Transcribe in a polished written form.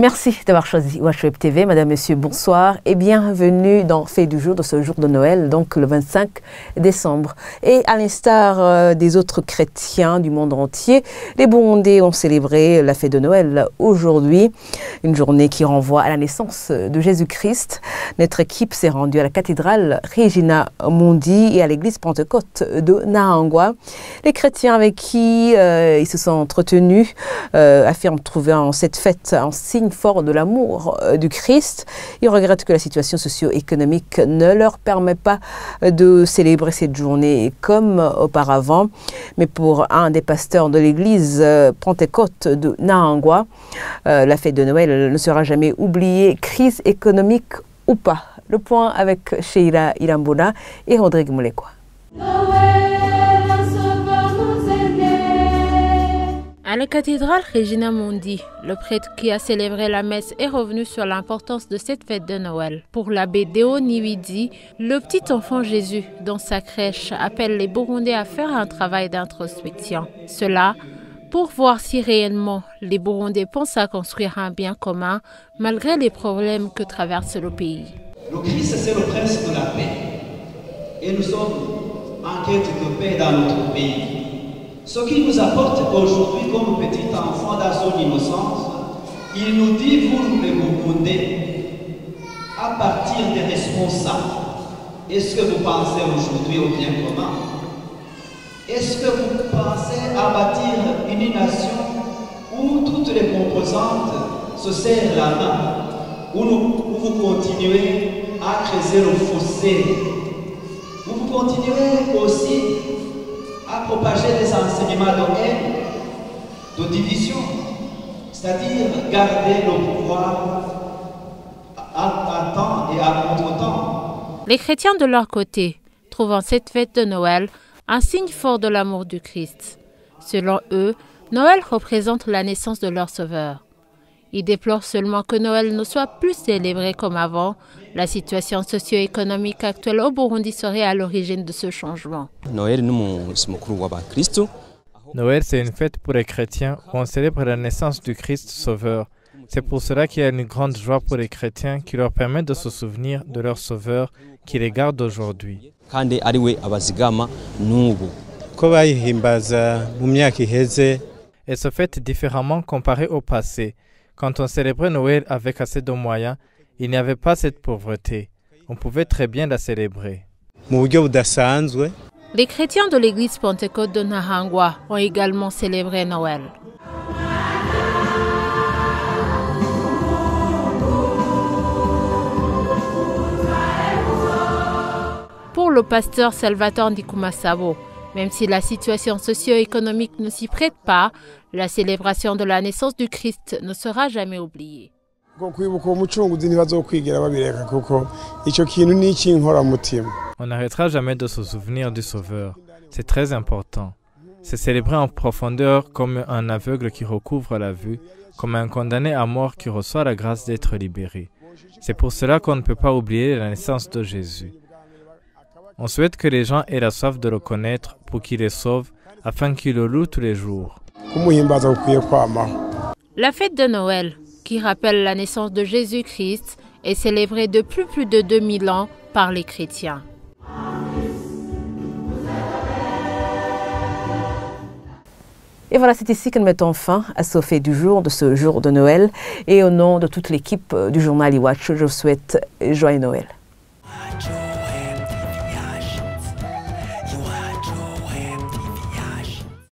Merci d'avoir choisi Watch Web TV. Madame, Monsieur, bonsoir et bienvenue dans Fait du jour de ce jour de Noël, donc le 25 décembre. Et à l'instar des autres chrétiens du monde entier, les Burundais ont célébré la fête de Noël aujourd'hui, une journée qui renvoie à la naissance de Jésus-Christ. Notre équipe s'est rendue à la cathédrale Regina Mundi et à l'église Pentecôte de Nahangwa. Les chrétiens avec qui ils se sont entretenus affirment trouver en cette fête un signe fort de l'amour du Christ. Ils regrettent que la situation socio-économique ne leur permet pas de célébrer cette journée comme auparavant. Mais pour un des pasteurs de l'église Pentecôte de Nahangwa, la fête de Noël ne sera jamais oubliée, crise économique ou pas. Le point avec Sheila Irambona et Rodrigue Moulekwa. À la cathédrale Regina Mundi, le prêtre qui a célébré la messe est revenu sur l'importance de cette fête de Noël. Pour l'abbé Deo Niwidi, le petit enfant Jésus dans sa crèche appelle les Burundais à faire un travail d'introspection. Cela pour voir si réellement les Burundais pensent à construire un bien commun malgré les problèmes que traverse le pays. Le Christ, c'est le prince de la paix. Et nous sommes en quête de paix dans notre pays. Ce qu'il nous apporte aujourd'hui comme petit enfant dans son innocence, il nous dit, vous les Burundais, à partir des responsables, est-ce que vous pensez aujourd'hui au bien commun? Est-ce que vous pensez à bâtir une nation où toutes les composantes se serrent la main, où vous continuez à creuser le fossé, où vous continuez aussi à propager des enseignements de haine, de division, c'est-à-dire garder le pouvoir à temps et à contre-temps. Les chrétiens de leur côté trouvent en cette fête de Noël un signe fort de l'amour du Christ. Selon eux, Noël représente la naissance de leur Sauveur. Ils déplorent seulement que Noël ne soit plus célébré comme avant. La situation socio-économique actuelle au Burundi serait à l'origine de ce changement. Noël, c'est une fête pour les chrétiens où on célèbre la naissance du Christ Sauveur. C'est pour cela qu'il y a une grande joie pour les chrétiens qui leur permet de se souvenir de leur Sauveur qui les garde aujourd'hui. Elle se fête différemment comparée au passé. Quand on célébrait Noël avec assez de moyens, il n'y avait pas cette pauvreté. On pouvait très bien la célébrer. Les chrétiens de l'église Pentecôte de Nahangwa ont également célébré Noël. Pour le pasteur Salvatore Ndikumasabo, même si la situation socio-économique ne s'y prête pas, la célébration de la naissance du Christ ne sera jamais oubliée. On n'arrêtera jamais de se souvenir du Sauveur. C'est très important. C'est célébrer en profondeur comme un aveugle qui recouvre la vue, comme un condamné à mort qui reçoit la grâce d'être libéré. C'est pour cela qu'on ne peut pas oublier la naissance de Jésus. On souhaite que les gens aient la soif de le connaître pour qu'il les sauve, afin qu'il le loue tous les jours. La fête de Noël, qui rappelle la naissance de Jésus-Christ, est célébrée depuis plus de 2000 ans par les chrétiens. Et voilà, c'est ici que nous mettons fin à ce fait du jour, de ce jour de Noël. Et au nom de toute l'équipe du journal iWatch, je vous souhaite joyeux Noël.